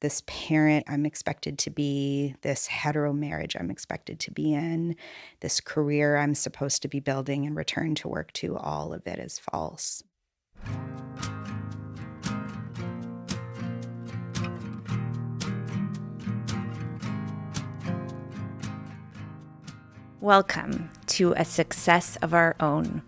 this parent I'm expected to be, this hetero marriage I'm expected to be in, this career I'm supposed to be building and return to work to, all of it is false. Welcome to A Success of Our Own.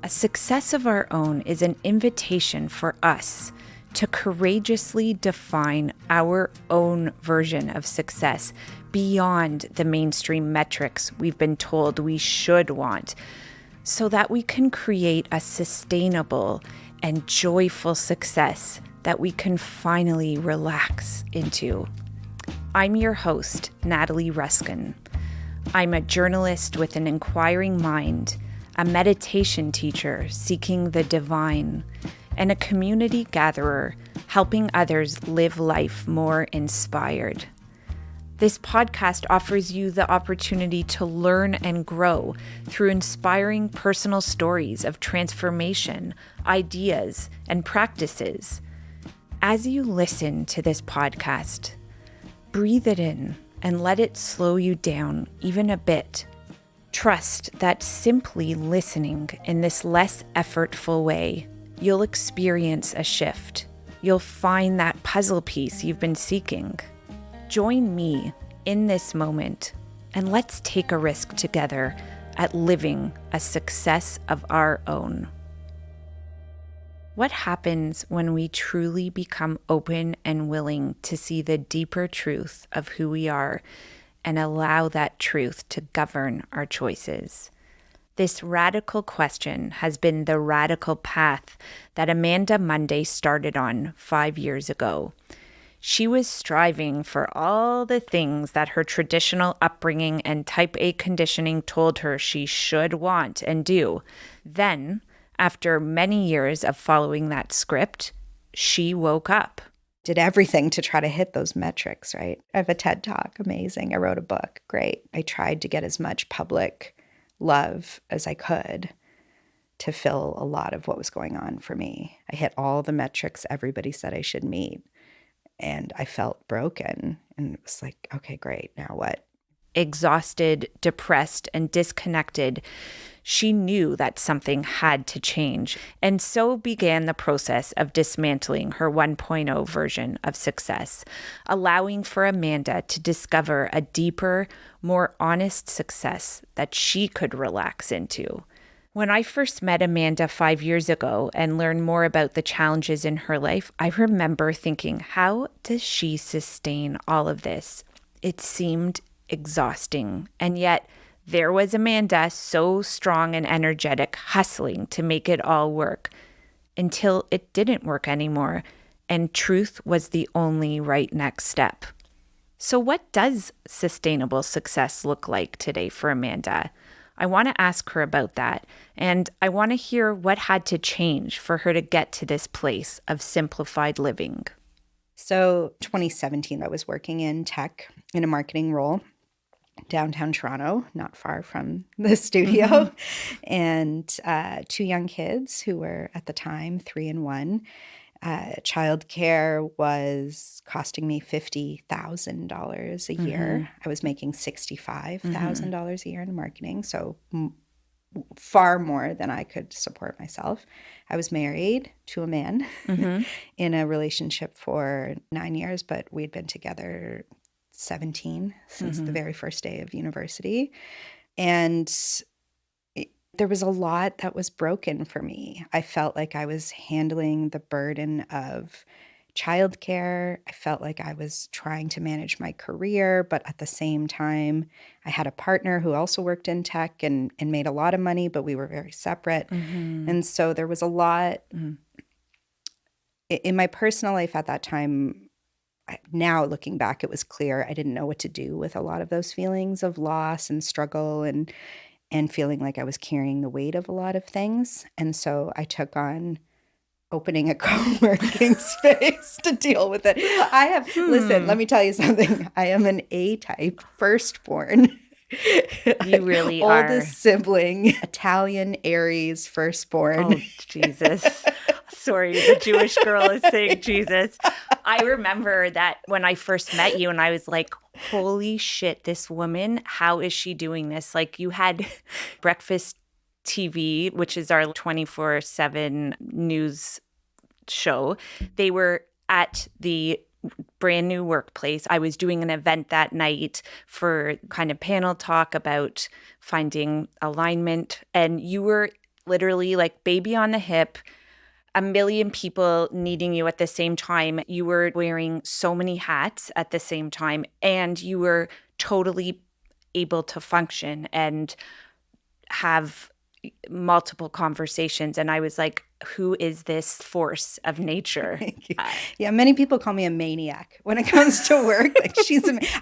A success of our own is an invitation for us to courageously define our own version of success beyond the mainstream metrics we've been told we should want, so that we can create a sustainable and joyful success that we can finally relax into. I'm your host, Natalie Ruskin. I'm a journalist with an inquiring mind, a meditation teacher seeking the divine, and a community gatherer helping others live life more inspired. This podcast offers you the opportunity to learn and grow through inspiring personal stories of transformation, ideas, and practices. As you listen to this podcast, breathe it in and let it slow you down even a bit. Trust that simply listening in this less effortful way, you'll experience a shift. You'll find that puzzle piece you've been seeking. Join me in this moment, and let's take a risk together at living a success of our own. What happens when we truly become open and willing to see the deeper truth of who we are and allow that truth to govern our choices? This radical question has been the radical path that Amanda Munday started on 5 years ago. She was striving for all the things that her traditional upbringing and type A conditioning told her she should want and do. Then, after many years of following that script, she woke up. Did everything to try to hit those metrics, right? I have a TED Talk, amazing. I wrote a book, great. I tried to get as much public love as I could to fill a lot of what was going on for me. I hit all the metrics everybody said I should meet, and I felt broken. And it was like, okay, great, now what? Exhausted, depressed, and disconnected, she knew that something had to change, and so began the process of dismantling her 1.0 version of success, allowing for Amanda to discover a deeper, more honest success that she could relax into. When I first met Amanda 5 years ago and learned more about the challenges in her life, I remember thinking, how does she sustain all of this? It seemed exhausting, and yet there was Amanda, so strong and energetic, hustling to make it all work, until it didn't work anymore, and truth was the only right next step. So what does sustainable success look like today for Amanda? I want to ask her about that, and I want to hear what had to change for her to get to this place of simplified living. So 2017, I was working in tech in a marketing role, downtown Toronto, not far from the studio, and 2 young kids who were at the time 3 and 1. Childcare was costing me $50,000 a year. I was making $65,000 a year in marketing, so far more than I could support myself. I was married to a man in a relationship for 9 years, but we'd been together 17 since the very first day of university. And there was a lot that was broken for me. I felt like I was handling the burden of childcare. I felt like I was trying to manage my career, but at the same time, I had a partner who also worked in tech and made a lot of money, but we were very separate. And so there was a lot in my personal life at that time. Now looking back, it was clear I didn't know what to do with a lot of those feelings of loss and struggle and feeling like I was carrying the weight of a lot of things. And so I took on opening a co-working space to deal with it. Listen, let me tell you something. I am an A-type firstborn. You really are. Oldest sibling, Italian Aries firstborn. Oh, Jesus. Sorry, the Jewish girl is saying Jesus. I remember that when I first met you and I was like, holy shit, this woman, how is she doing this? Like you had Breakfast TV, which is our 24/7 news show. They were at the brand new workplace. I was doing an event that night for kind of panel talk about finding alignment. And you were literally like baby on the hip, a million people needing you at the same time. You were wearing so many hats at the same time, and you were totally able to function and have multiple conversations. And I was like, who is this force of nature? Yeah, many people call me a maniac when it comes to work. Like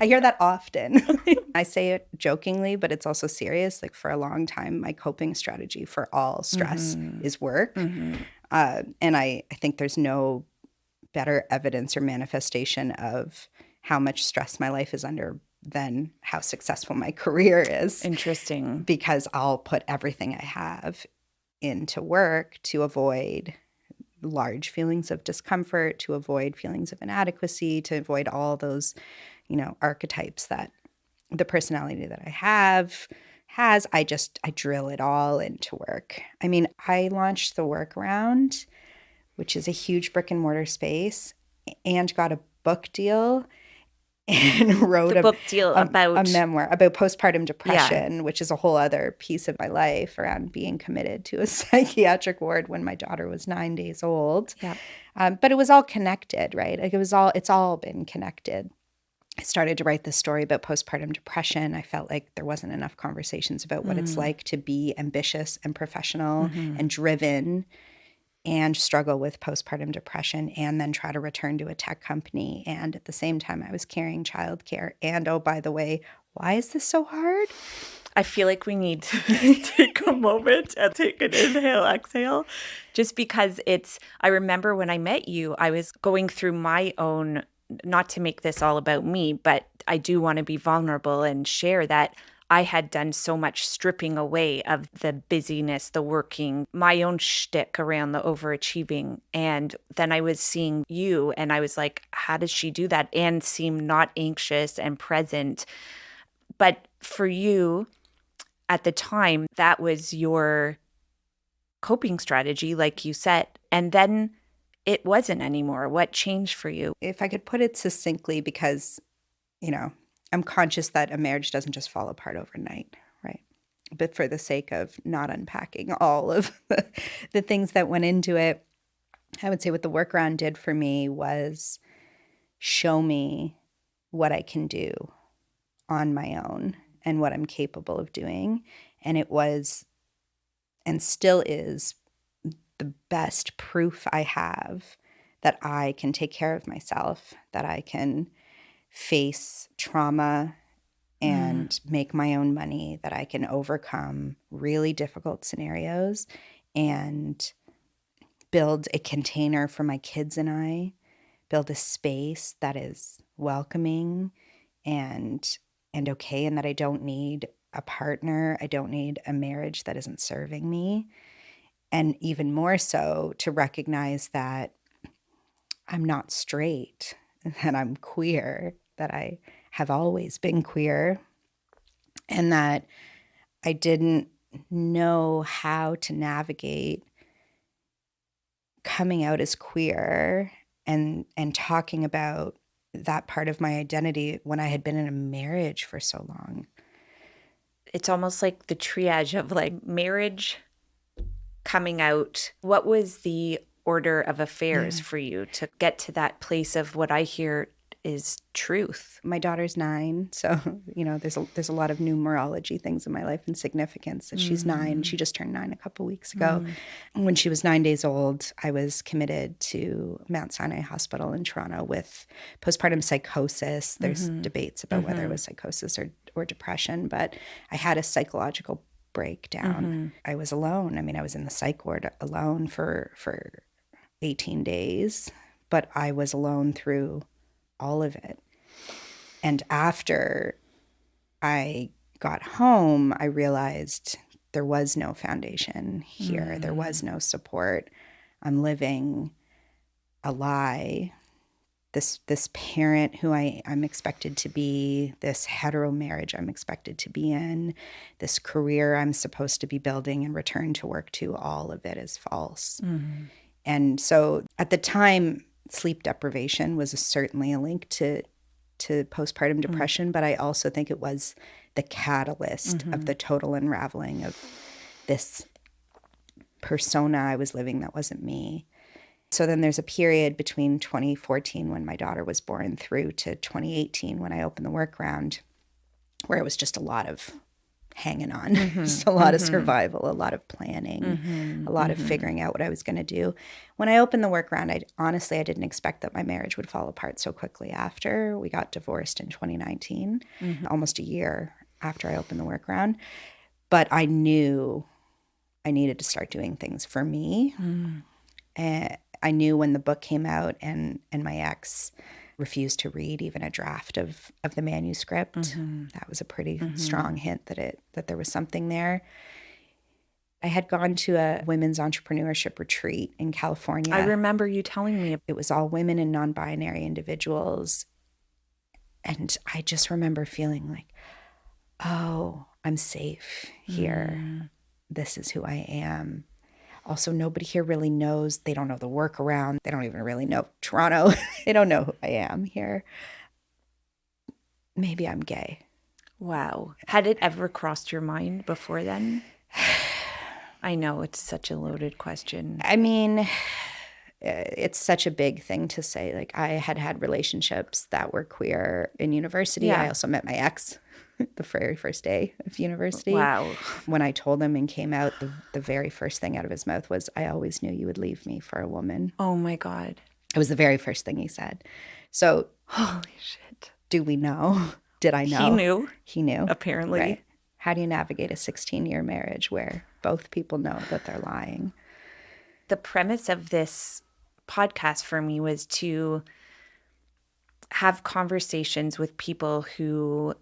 I hear that often. I say it jokingly, but it's also serious. Like for a long time, my coping strategy for all stress is work. And I think there's no better evidence or manifestation of how much stress my life is under than how successful my career is. Interesting. Because I'll put everything I have into work to avoid large feelings of discomfort, to avoid feelings of inadequacy, to avoid all those, archetypes that the personality that I has. I drill it all into work. I mean, I launched the Workaround, which is a huge brick and mortar space, and got a book deal and wrote the book deal about a memoir about postpartum depression, which is a whole other piece of my life around being committed to a psychiatric ward when my daughter was 9 days old. Yeah. But it was all connected, right? Like it's all been connected. I started to write this story about postpartum depression. I felt like there wasn't enough conversations about what it's like to be ambitious and professional and driven and struggle with postpartum depression and then try to return to a tech company. And at the same time, I was carrying childcare. And oh, by the way, why is this so hard? I feel like we need to take a moment and take an inhale, exhale, just because I remember when I met you, I was going through my own, not to make this all about me, but I do want to be vulnerable and share that I had done so much stripping away of the busyness, the working, my own shtick around the overachieving. And then I was seeing you and I was like, how does she do that and seem not anxious and present? But for you at the time, that was your coping strategy, like you said. And then it wasn't anymore. What changed for you? If I could put it succinctly, because, I'm conscious that a marriage doesn't just fall apart overnight, right? But for the sake of not unpacking all of the things that went into it, I would say what the Workaround did for me was show me what I can do on my own and what I'm capable of doing. And it was, and still is, the best proof I have that I can take care of myself, that I can face trauma and make my own money, that I can overcome really difficult scenarios and build a container for my kids and I, build a space that is welcoming and okay, and that I don't need a partner, I don't need a marriage that isn't serving me. And even more so to recognize that I'm not straight, that I'm queer, that I have always been queer, and that I didn't know how to navigate coming out as queer and talking about that part of my identity when I had been in a marriage for so long. It's almost like the triage of like marriage, coming out. What was the order of affairs for you to get to that place of what I hear is truth? My daughter's 9, so there's a lot of numerology things in my life and significance. That she's 9. She just turned 9 a couple weeks ago. When she was 9 days old, I was committed to Mount Sinai Hospital in Toronto with postpartum psychosis. There's debates about whether it was psychosis or depression, but I had a psychological breakdown. I was alone. I mean, I was in the psych ward alone for 18 days, but I was alone through all of it. And after I got home, I realized there was no foundation here. There was no support. I'm living a lie. This parent who I'm expected to be, this hetero marriage I'm expected to be in, this career I'm supposed to be building and return to work to, all of it is false. And so at the time, sleep deprivation was certainly a link to postpartum depression, but I also think it was the catalyst of the total unraveling of this persona I was living that wasn't me. So then there's a period between 2014 when my daughter was born through to 2018 when I opened the workaround, where it was just a lot of hanging on, just a lot of survival, a lot of planning, a lot of figuring out what I was going to do. When I opened the workaround, I didn't expect that my marriage would fall apart so quickly after. We got divorced in 2019, almost a year after I opened the workaround. But I knew I needed to start doing things for me. And I knew when the book came out and my ex refused to read even a draft of the manuscript. That was a pretty strong hint that there was something there. I had gone to a women's entrepreneurship retreat in California. I remember you telling me. It was all women and non-binary individuals. And I just remember feeling like, oh, I'm safe here. This is who I am. Also, nobody here really knows. They don't know the workaround. They don't even really know Toronto. They don't know who I am here. Maybe I'm gay. Wow. Had it ever crossed your mind before then? I know it's such a loaded question. I mean, it's such a big thing to say. Like, I had relationships that were queer in university. Yeah. I also met my ex the very first day of university. Wow. When I told him and came out, the very first thing out of his mouth was, I always knew you would leave me for a woman. Oh my God. It was the very first thing he said. So, holy shit. Do we know? Did I know? He knew. He knew. Apparently. Right. How do you navigate a 16-year marriage where both people know that they're lying? The premise of this podcast for me was to have conversations with people who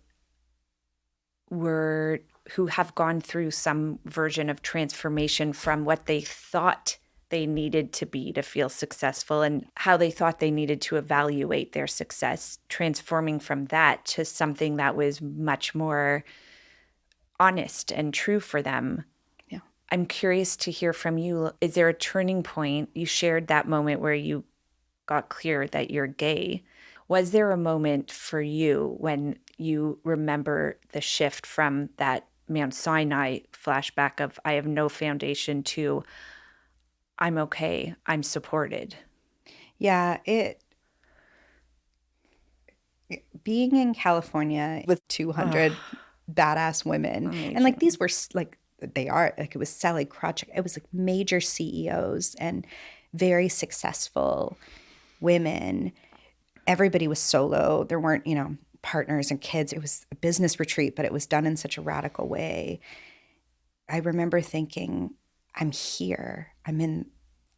have gone through some version of transformation from what they thought they needed to be to feel successful and how they thought they needed to evaluate their success, transforming from that to something that was much more honest and true for them. Yeah. I'm curious to hear from you. Is there a turning point? You shared that moment where you got clear that you're gay. Was there a moment for you when you remember the shift from that Mount Sinai flashback of I have no foundation to I'm okay, I'm supported? Yeah, being in California with 200 badass women, amazing. And like these were like, they are, like it was Sally Krawcheck, it was like major CEOs and very successful women. Everybody was solo. There weren't, partners and kids. It was a business retreat, but it was done in such a radical way. I remember thinking, I'm here. I'm in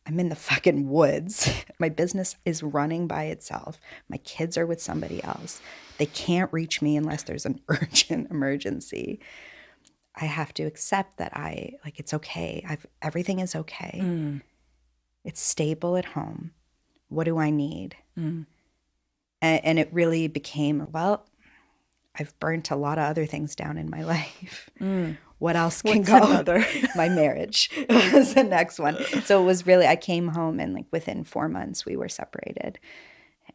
the fucking woods. My business is running by itself. My kids are with somebody else. They can't reach me unless there's an urgent emergency. I have to accept that it's okay. Everything is okay. It's stable at home. What do I need? And it really became, well, I've burnt a lot of other things down in my life. What else can go? Another? My marriage was the next one. So it was really, I came home and like within 4 months we were separated.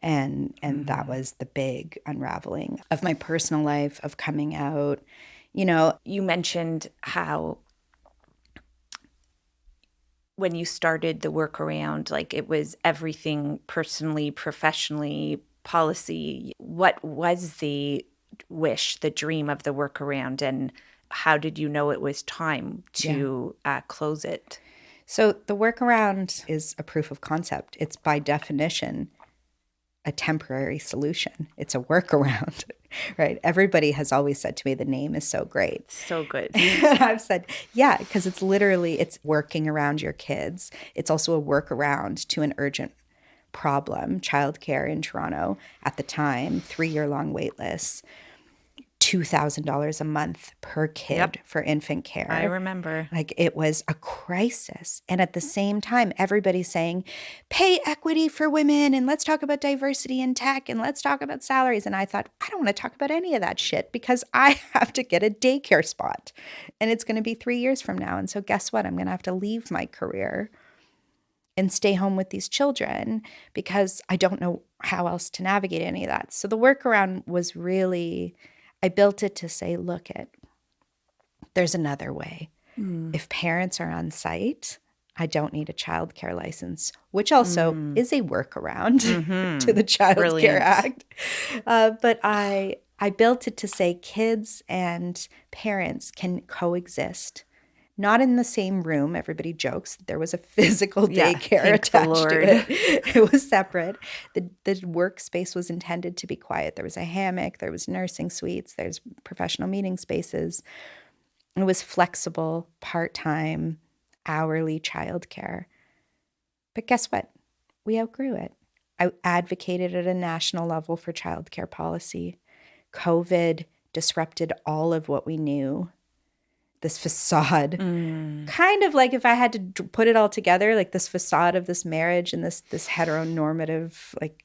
And that was the big unraveling of my personal life, of coming out. You mentioned how when you started the workaround, like it was everything personally, professionally, policy. What was the wish, the dream of the workaround, and how did you know it was time to close it? So the workaround is a proof of concept. It's by definition a temporary solution. It's a workaround, right? Everybody has always said to me, the name is so great. So good. And I've said, yeah, because it's working around your kids. It's also a workaround to an urgent problem, childcare in Toronto at the time, 3-year-long wait lists. $2,000 a month per kid Yep. for infant care. I remember. Like, it was a crisis. And at the same time, everybody's saying, pay equity for women, and let's talk about diversity in tech, and let's talk about salaries. And I thought, I don't want to talk about any of that shit because I have to get a daycare spot. And it's going to be 3 years from now. And so guess what? I'm going to have to leave my career and stay home with these children because I don't know how else to navigate any of that. So the workaround was really, I built it to say, look, there's another way. If parents are on site, I don't need a childcare license, which also is a workaround to the Childcare Act. But I built it to say kids and parents can coexist. Not in the same room. Everybody jokes there was a physical daycare attached to it. It was separate. The workspace was intended to be quiet. There was a hammock. There was nursing suites. There's professional meeting spaces. It was flexible, part-time, hourly childcare. But guess what? We outgrew it. I advocated at a national level for childcare policy. COVID disrupted all of what we knew. This facade, kind of like if I had to put it all together, like this facade of this marriage and this heteronormative like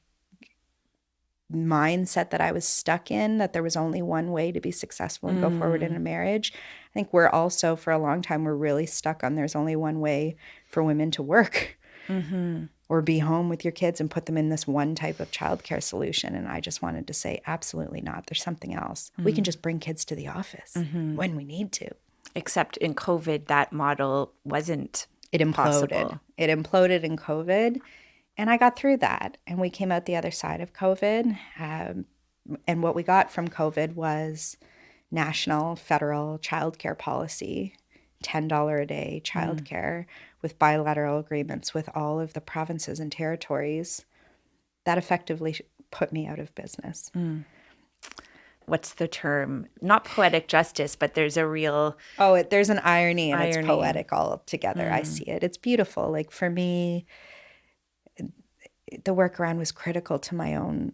mindset that I was stuck in, that there was only one way to be successful and go forward in a marriage. I think we're also, for a long time, we're really stuck on there's only one way for women to work or be home with your kids and put them in this one type of childcare solution. And I just wanted to say, absolutely not. There's something else. We can just bring kids to the office when we need to. Except in COVID, that model wasn't possible. It imploded in COVID. And I got through that. And we came out the other side of COVID. And what we got from COVID was national, federal childcare policy, $10 a day childcare with bilateral agreements with all of the provinces and territories. That effectively put me out of business. What's the term? Not poetic justice, but there's a real... there's an irony, and it's poetic altogether. I see it. It's beautiful. Like, for me, the workaround was critical to my own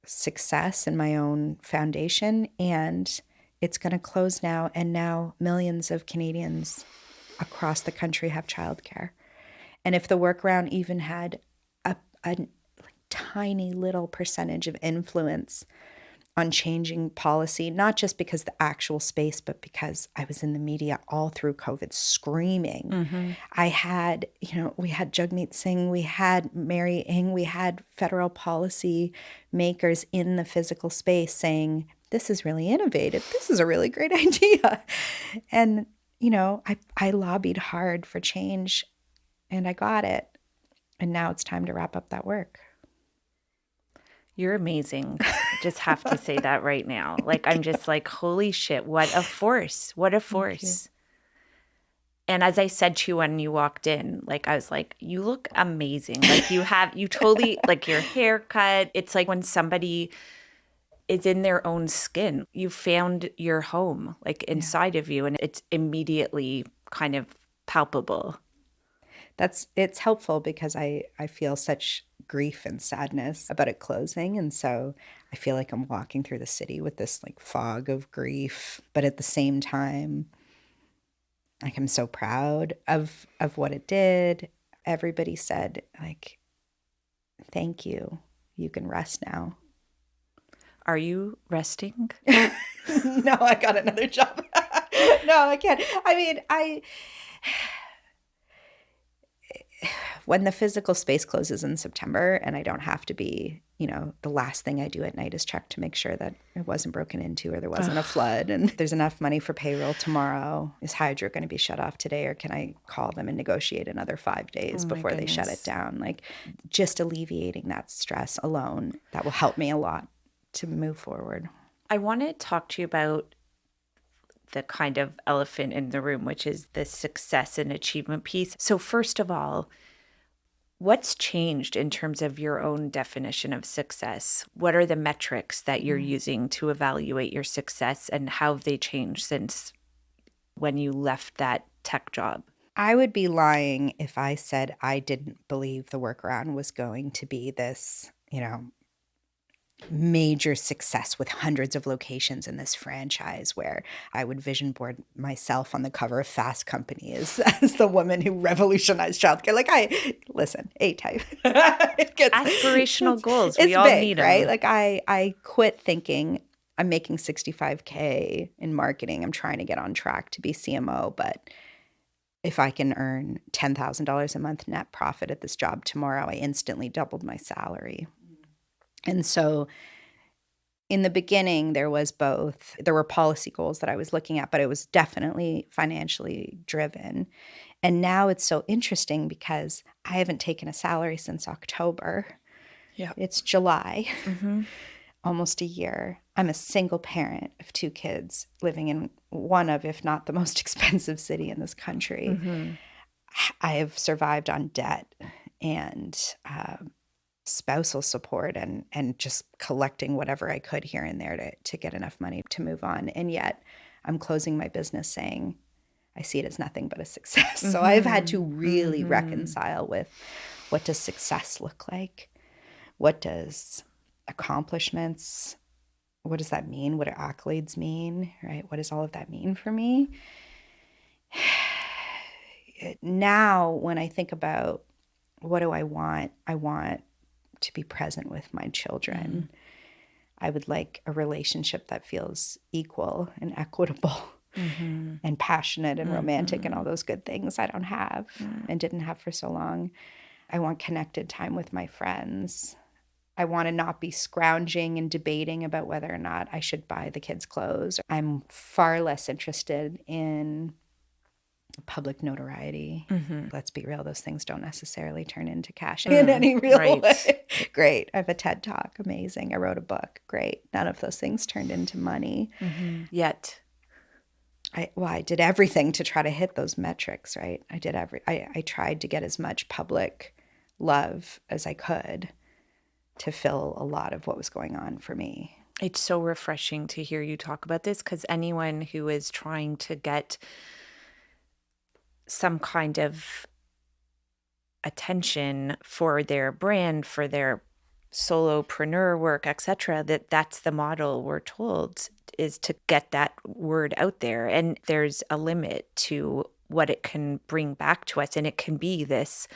success and my own foundation, and it's going to close now. And now millions of Canadians across the country have childcare. And if the workaround even had a tiny little percentage of influence on changing policy, not just because the actual space, but because I was in the media all through COVID screaming. I had, we had Jagmeet Singh, we had Mary Ng, we had federal policy makers in the physical space saying, this is really innovative. This is a really great idea. And, I lobbied hard for change and I got it. And now it's time to wrap up that work. You're amazing. I just have to say that right now. Like, I'm just like, holy shit, what a force. What a force. And as I said to you when you walked in, like, I was like, you look amazing. Like, you totally, like, your haircut. It's like when somebody is in their own skin, you found your home, like, inside of you. And it's immediately kind of palpable. It's helpful because I feel such grief and sadness about it closing. And so I feel like I'm walking through the city with this like fog of grief. But at the same time, like, I'm so proud of what it did. Everybody said, like, thank you. You can rest now. Are you resting? No, I got another job. No, I can't. I mean, when the physical space closes in September and I don't have to be, the last thing I do at night is check to make sure that it wasn't broken into or there wasn't a flood and there's enough money for payroll tomorrow. Is Hydro going to be shut off today, or can I call them and negotiate another 5 days before they shut it down? Like, just alleviating that stress alone, that will help me a lot to move forward. I want to talk to you about the kind of elephant in the room, which is the success and achievement piece. So first of all, what's changed in terms of your own definition of success? What are the metrics that you're using to evaluate your success, and how have they changed since when you left that tech job? I would be lying if I said I didn't believe the workaround was going to be this, major success with hundreds of locations in this franchise where I would vision board myself on the cover of Fast Company as the woman who revolutionized childcare. Like listen, A-type. Aspirational goals. It's We all big, need them. right? Like I quit thinking I'm making $65K in marketing. I'm trying to get on track to be CMO, but if I can earn $10,000 a month net profit at this job tomorrow, I instantly doubled my salary. And so in the beginning, there were policy goals that I was looking at, but it was definitely financially driven. And now it's so interesting because I haven't taken a salary since October. Yeah. It's July, almost a year. I'm a single parent of 2 kids living in one of, if not the most expensive city in this country. I have survived on debt and spousal support and just collecting whatever I could here and there to get enough money to move on. And yet I'm closing my business saying I see it as nothing but a success. So I've had to really reconcile with, what does success look like? What does accomplishments, what does that mean? What do accolades mean, right? What does all of that mean for me? Now, when I think about what do I want to be present with my children. I would like a relationship that feels equal and equitable and passionate and romantic and all those good things I don't have and didn't have for so long. I want connected time with my friends. I want to not be scrounging and debating about whether or not I should buy the kids clothes. I'm far less interested in public notoriety. Let's be real, those things don't necessarily turn into cash in any real way. Great. I have a TED Talk. Amazing. I wrote a book. Great. None of those things turned into money. Yet. I did everything to try to hit those metrics, right? I tried to get as much public love as I could to fill a lot of what was going on for me. It's so refreshing to hear you talk about this, because anyone who is trying to get some kind of attention for their brand, for their solopreneur work, etc., that's the model we're told, is to get that word out there. And there's a limit to what it can bring back to us. And it can be this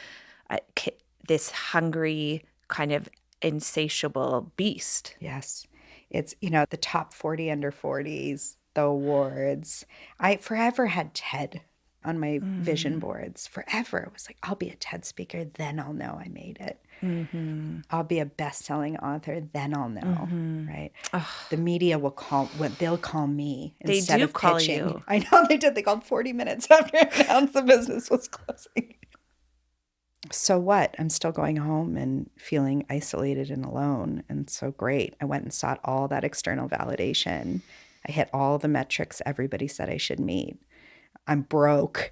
hungry, kind of insatiable beast. Yes. It's, the top 40 under 40s, the awards. I forever had TED on my vision boards. Forever. It was like, I'll be a TED speaker, then I'll know I made it. I'll be a best-selling author, then I'll know, right? The media they'll call me instead of pitching. They do call you. I know they did. They called 40 minutes after I announced the business was closing. So what? I'm still going home and feeling isolated and alone. And so great. I went and sought all that external validation. I hit all the metrics everybody said I should meet. I'm broke.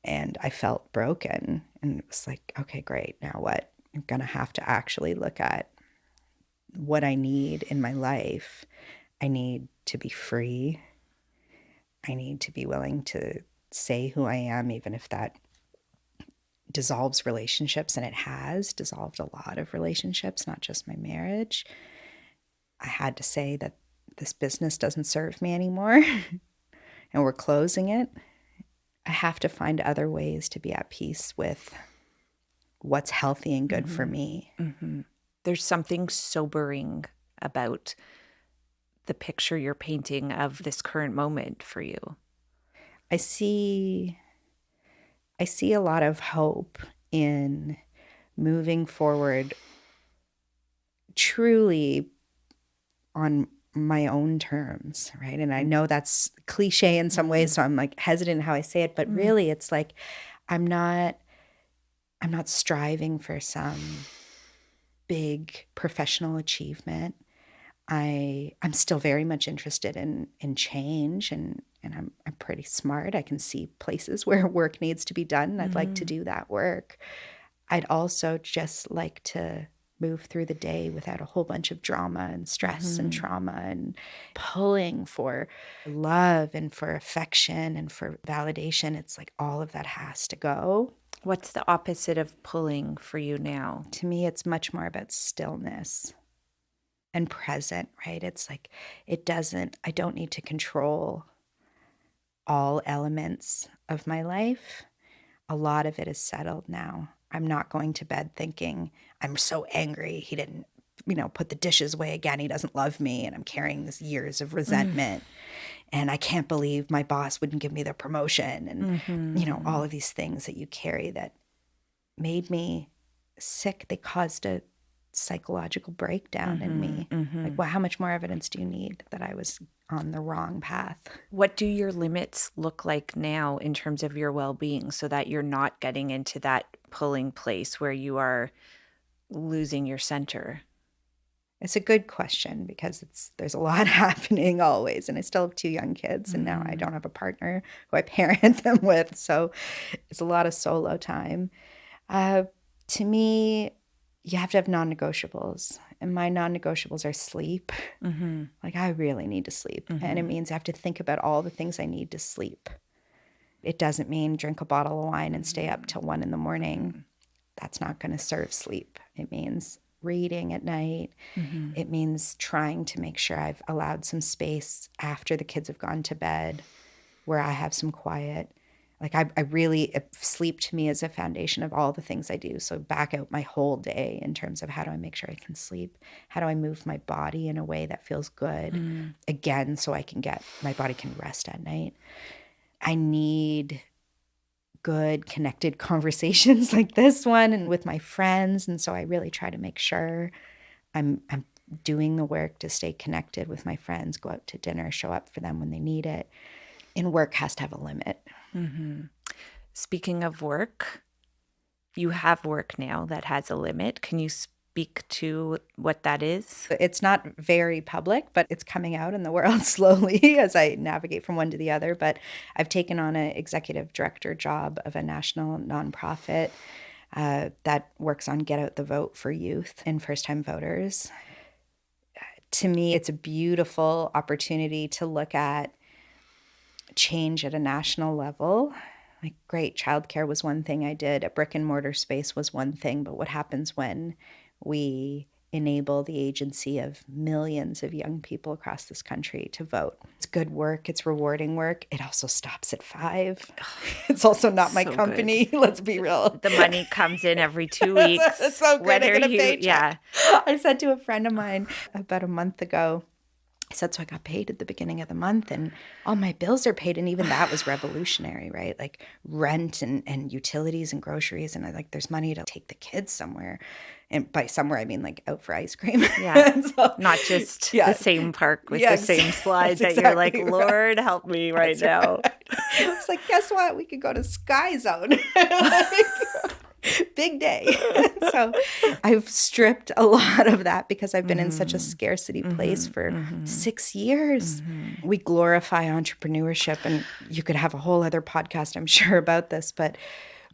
And I felt broken. And it was like, okay, great. Now what? I'm going to have to actually look at what I need in my life. I need to be free. I need to be willing to say who I am, even if that dissolves relationships. And it has dissolved a lot of relationships, not just my marriage. I had to say that this business doesn't serve me anymore and we're closing it. I have to find other ways to be at peace with what's healthy and good for me. There's something sobering about the picture you're painting of this current moment for you. I see a lot of hope in moving forward truly on my own terms, right? And I know that's cliche in some ways, so I'm like hesitant how I say it, but really it's like I'm not striving for some big professional achievement. I'm still very much interested in change, and I'm pretty smart. I can see places where work needs to be done, and I'd like to do that work. I'd also just like to move through the day without a whole bunch of drama and stress and trauma and pulling for love and for affection and for validation. It's like all of that has to go. What's the opposite of pulling for you now? To me, it's much more about stillness. and present, right? It's like, I don't need to control all elements of my life. A lot of it is settled now. I'm not going to bed thinking, I'm so angry he didn't, put the dishes away again. He doesn't love me. And I'm carrying this years of resentment. And I can't believe my boss wouldn't give me the promotion. And, all of these things that you carry that made me sick. They caused a psychological breakdown in me. Like, well, how much more evidence do you need that I was on the wrong path? What do your limits look like now in terms of your well-being so that you're not getting into that pulling place where you are losing your center? It's a good question because there's a lot happening always. And I still have 2 young kids, and now I don't have a partner who I parent them with. So it's a lot of solo time. To me, you have to have non-negotiables. And my non-negotiables are sleep. Like, I really need to sleep. And it means I have to think about all the things I need to sleep. It doesn't mean drink a bottle of wine and stay up till 1 a.m. That's not going to serve sleep. It means reading at night. It means trying to make sure I've allowed some space after the kids have gone to bed where I have some quiet. Like, sleep to me is a foundation of all the things I do. So back out my whole day in terms of how do I make sure I can sleep? How do I move my body in a way that feels good? Again, so my body can rest at night. I need good connected conversations like this one and with my friends. And so I really try to make sure I'm doing the work to stay connected with my friends, go out to dinner, show up for them when they need it. And work has to have a limit. Speaking of work, you have work now that has a limit. Can you speak to what that is? It's not very public, but it's coming out in the world slowly as I navigate from one to the other. But I've taken on an executive director job of a national nonprofit that works on get out the vote for youth and first-time voters. To me, it's a beautiful opportunity to look at change at a national level. Like, great, childcare was one thing I did. A brick and mortar space was one thing. But what happens when we enable the agency of millions of young people across this country to vote? It's good work. It's rewarding work. It also stops at 5. It's also not my company. Good. Let's be real. The money comes in every 2 weeks. It's so good. I get a paycheck. I said to a friend of mine about a month ago, I said, so I got paid at the beginning of the month and all my bills are paid. And even that was revolutionary, right? Like rent and utilities and groceries. And there's money to take the kids somewhere. And by somewhere, I mean like out for ice cream. Yeah. So, not just the same park with the same slides that you're like, Lord, help me right now. Right. It's like, guess what? We could go to Sky Zone. Big day. So I've stripped a lot of that because I've been in such a scarcity place for 6 years. We glorify entrepreneurship, and you could have a whole other podcast, I'm sure, about this, but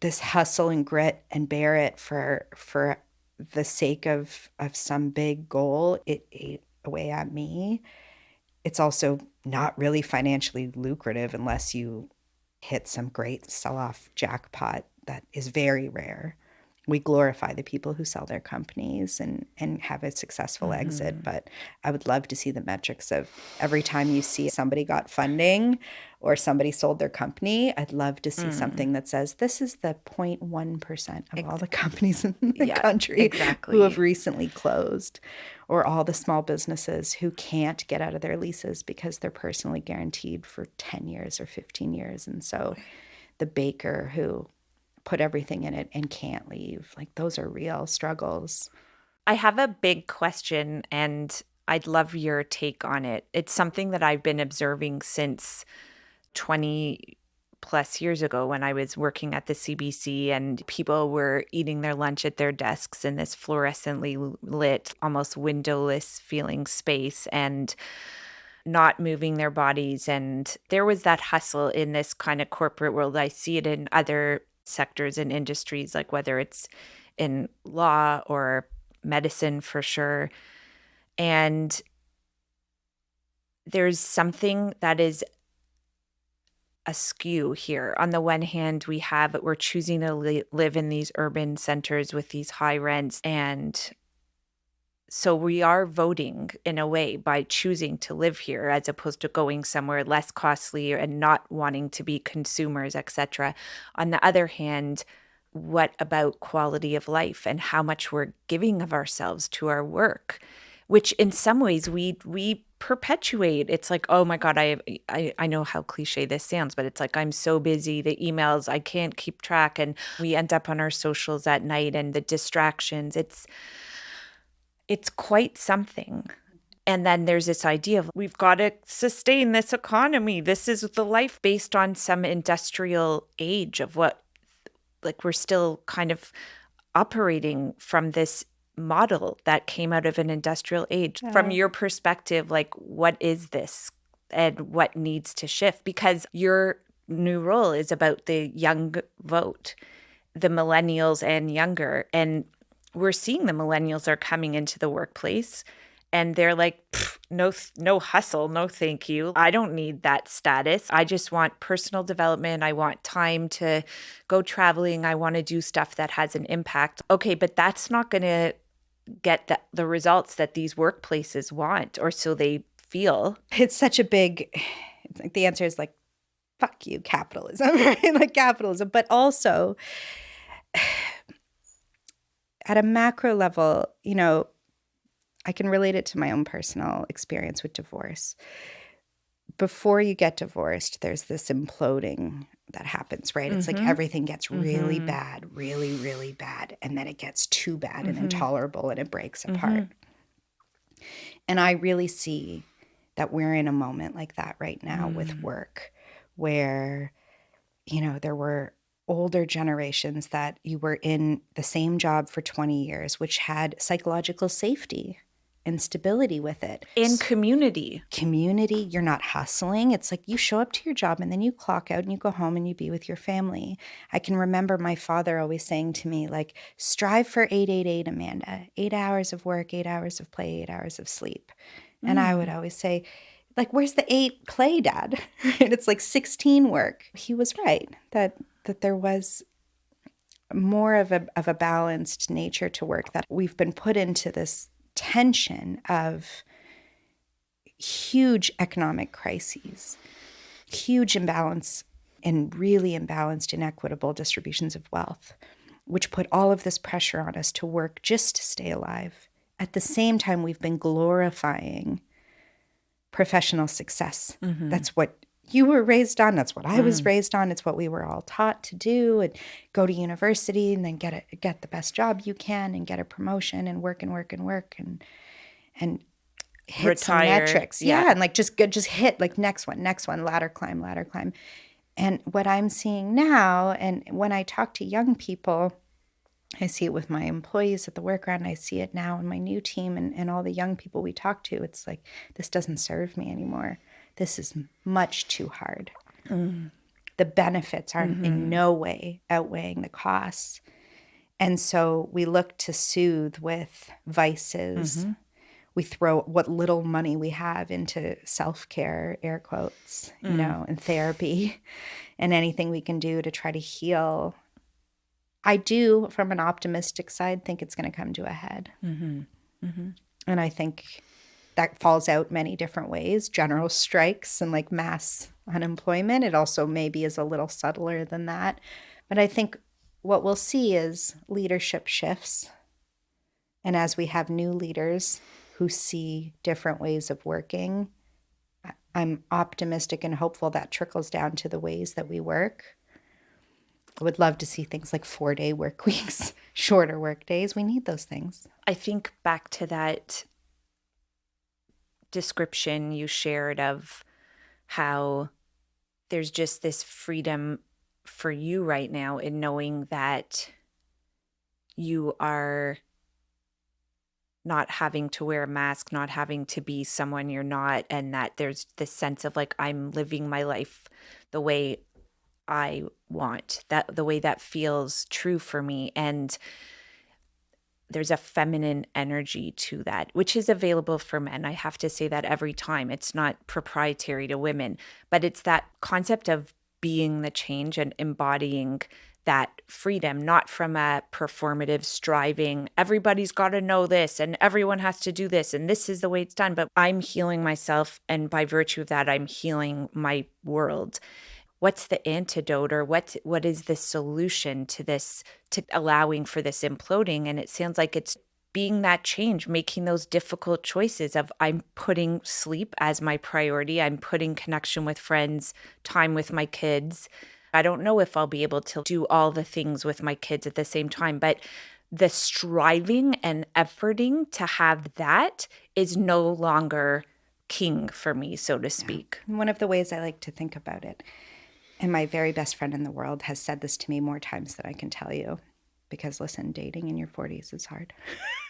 this hustle and grit and bear it for the sake of some big goal, it ate away at me. It's also not really financially lucrative unless you hit some great sell-off jackpot that is very rare. We glorify the people who sell their companies and have a successful exit, but I would love to see the metrics of every time you see somebody got funding or somebody sold their company, I'd love to see something that says this is the 0.1% of all the companies in the country who have recently closed, or all the small businesses who can't get out of their leases because they're personally guaranteed for 10 years or 15 years. And so the baker who put everything in it and can't leave. Like, those are real struggles. I have a big question and I'd love your take on it. It's something that I've been observing since 20 plus years ago when I was working at the CBC and people were eating their lunch at their desks in this fluorescently lit, almost windowless feeling space and not moving their bodies. And there was that hustle in this kind of corporate world. I see it in other sectors and industries, like whether it's in law or medicine for sure. And there's something that is askew here. On the one hand, we're choosing to live in these urban centers with these high rents and So we are voting in a way by choosing to live here as opposed to going somewhere less costly and not wanting to be consumers, etc. On the other hand, what about quality of life and how much we're giving of ourselves to our work, which in some ways we perpetuate. It's like, oh my God, I know how cliche this sounds, but it's like, I'm so busy, the emails, I can't keep track. And we end up on our socials at night and the distractions. It's quite something. And then there's this idea of we've got to sustain this economy. This is the life based on some industrial age of what, like, we're still kind of operating from this model that came out of an industrial age. From your perspective, like, what is this and what needs to shift? Because your new role is about the young vote, the millennials and younger. And we're seeing the millennials are coming into the workplace and they're like, no hustle, no thank you. I don't need that status. I just want personal development. I want time to go traveling. I want to do stuff that has an impact. Okay, but that's not going to get the results that these workplaces want, or so they feel. It's such a big, it's like the answer is like, fuck you, capitalism, right? Like capitalism. But also at a macro level, you know, I can relate it to my own personal experience with divorce. Before you get divorced, there's this imploding that happens, right? It's like everything gets really bad, really, really bad. And then it gets too bad and intolerable and it breaks apart. And I really see that we're in a moment like that right now with work where, you know, there were older generations that you were in the same job for 20 years, which had psychological safety and stability with it. In community. Community, you're not hustling. It's like you show up to your job and then you clock out and you go home and you be with your family. I can remember my father always saying to me, like, strive for 8-8-8, Amanda. 8 hours of work, 8 hours of play, 8 hours of sleep. And I would always say, like, where's the 8 play, Dad? And it's like 16 work. He was right that there was more of a balanced nature to work, that we've been put into this tension of huge economic crises, huge imbalance and really imbalanced, inequitable distributions of wealth, which put all of this pressure on us to work just to stay alive. At the same time, we've been glorifying professional success. That's what you were raised on. That's what I was raised on. It's what we were all taught to do, and go to university and then get the best job you can and get a promotion and work and work and work and hit Retire. some metrics. Yeah. And like just hit like next one, ladder climb. And what I'm seeing now, and when I talk to young people, I see it with my employees at the workaround, and I see it now in my new team and all the young people we talk to. It's like, this doesn't serve me anymore. This is much too hard. The benefits are in no way outweighing the costs. And so we look to soothe with vices. We throw what little money we have into self-care, air quotes, you know, and therapy and anything we can do to try to heal. I do, from an optimistic side, think it's going to come to a head. And I think that falls out many different ways. General strikes and like mass unemployment. It also maybe is a little subtler than that. But I think what we'll see is leadership shifts. And as we have new leaders who see different ways of working, I'm optimistic and hopeful that trickles down to the ways that we work. I would love to see things like 4-day work weeks, shorter work days. We need those things. I think back to that description you shared of how there's just this freedom for you right now in knowing that you are not having to wear a mask, not having to be someone you're not, and that there's this sense of like, I'm living my life the way I want, that the way that feels true for me. And there's a feminine energy to that, which is available for men. I have to say that every time. It's not proprietary to women, but it's that concept of being the change and embodying that freedom, not from a performative striving, everybody's got to know this and everyone has to do this and this is the way it's done. But I'm healing myself, and by virtue of that, I'm healing my world. What's the antidote, or what is the solution to this, to allowing for this imploding? And it sounds like it's being that change, making those difficult choices of, I'm putting sleep as my priority. I'm putting connection with friends, time with my kids. I don't know if I'll be able to do all the things with my kids at the same time, but the striving and efforting to have that is no longer king for me, so to speak. Yeah. One of the ways I like to think about it, and my very best friend in the world has said this to me more times than I can tell you, because listen, dating in your 40s is hard.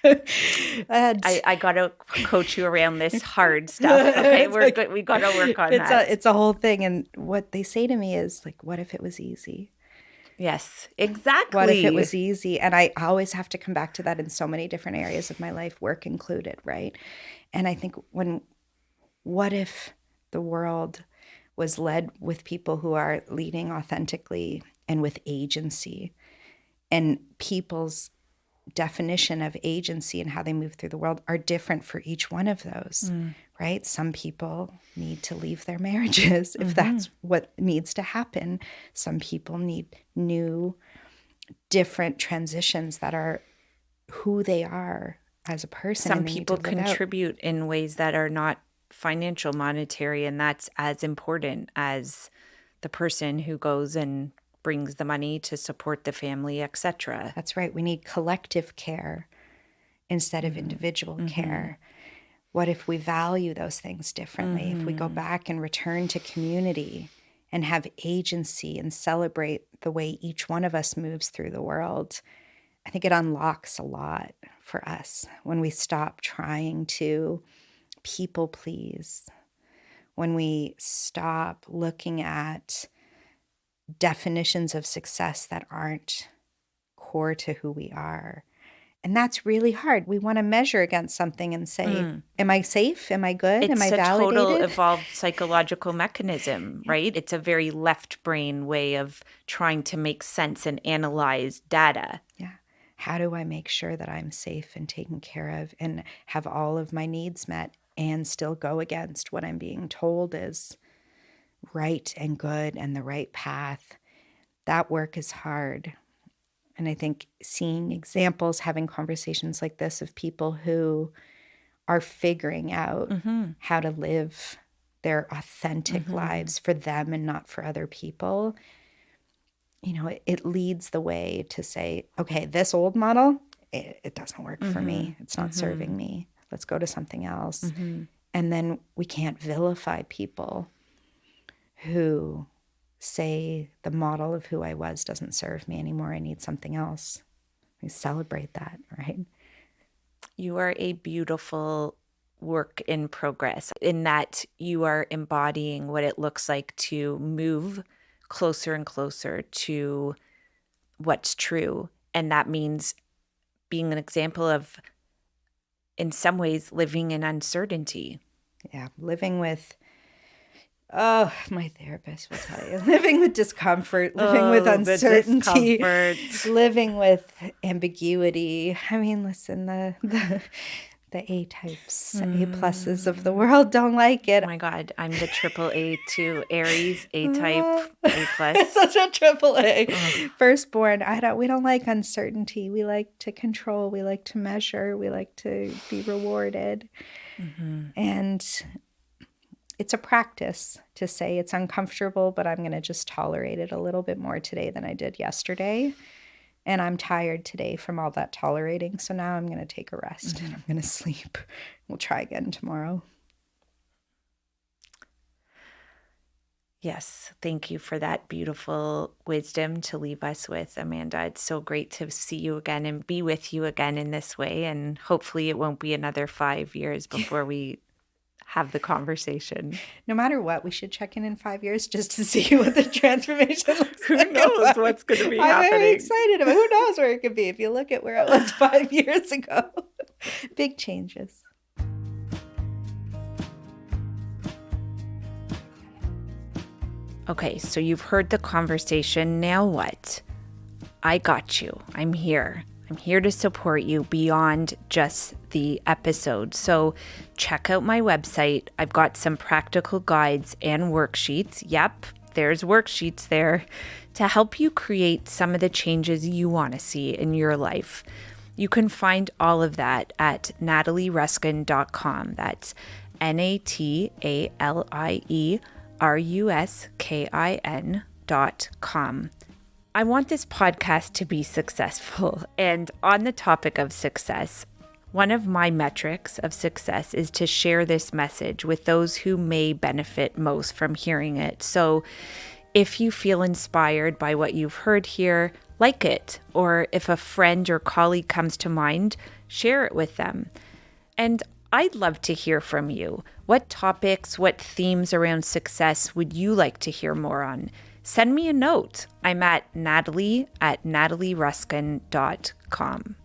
I got to coach you around this hard stuff. Okay, we're good. We got to work on that. It's a whole thing. And what they say to me is like, what if it was easy? Yes, exactly. What if it was easy? And I always have to come back to that in so many different areas of my life, work included, right? And I think what if the world was led with people who are leading authentically and with agency, and people's definition of agency and how they move through the world are different for each one of those, right? Some people need to leave their marriages if that's what needs to happen. Some people need new, different transitions that are who they are as a person. Some people contribute in ways that are not financial, monetary, and that's as important as the person who goes and brings the money to support the family, etc. That's right. We need collective care instead of individual care. What if we value those things differently? If we go back and return to community and have agency and celebrate the way each one of us moves through the world, I think it unlocks a lot for us when we stop trying to people please, when we stop looking at definitions of success that aren't core to who we are. And that's really hard. We want to measure against something and say, am I safe? Am I good? Am I validated? It's a total evolved psychological mechanism, right? It's a very left brain way of trying to make sense and analyze data. Yeah. How do I make sure that I'm safe and taken care of and have all of my needs met and still go against what I'm being told is right and good and the right path? That work is hard. And I think seeing examples, having conversations like this of people who are figuring out how to live their authentic lives for them and not for other people, it leads the way to say, okay, this old model, it doesn't work for me. It's not serving me. Let's go to something else. And then we can't vilify people who say the model of who I was doesn't serve me anymore. I need something else. We celebrate that, right? You are a beautiful work in progress in that you are embodying what it looks like to move closer and closer to what's true. And that means being an example of, in some ways, living in uncertainty. Yeah, living with, my therapist will tell you, living with discomfort, living with uncertainty, living with ambiguity. I mean, listen, the A-types, A-pluses of the world don't like it. Oh my God, I'm the triple A too. Aries, A-type, A+. It's such a triple A. Firstborn, we don't like uncertainty. We like to control. We like to measure. We like to be rewarded. And it's a practice to say it's uncomfortable, but I'm going to just tolerate it a little bit more today than I did yesterday. And I'm tired today from all that tolerating. So now I'm going to take a rest and I'm going to sleep. We'll try again tomorrow. Yes. Thank you for that beautiful wisdom to leave us with, Amanda. It's so great to see you again and be with you again in this way. And hopefully it won't be another 5 years before we have the conversation. No matter what, we should check in 5 years just to see what the transformation looks Who like. knows what's going to be happening? I'm very excited about who knows where it could be if you look at where it was 5 years ago. Big changes. Okay, so you've heard the conversation. Now what? I got you. I'm here. I'm here to support you beyond just the episode. So check out my website. I've got some practical guides and worksheets. Yep, there's worksheets there to help you create some of the changes you want to see in your life. You can find all of that at natalieruskin.com. That's natalieruskin.com. I want this podcast to be successful. And on the topic of success, one of my metrics of success is to share this message with those who may benefit most from hearing it. So if you feel inspired by what you've heard here, like it. Or if a friend or colleague comes to mind, share it with them. And I'd love to hear from you. What topics, what themes around success would you like to hear more on? Send me a note. I'm at Natalie@natalieruskin.com.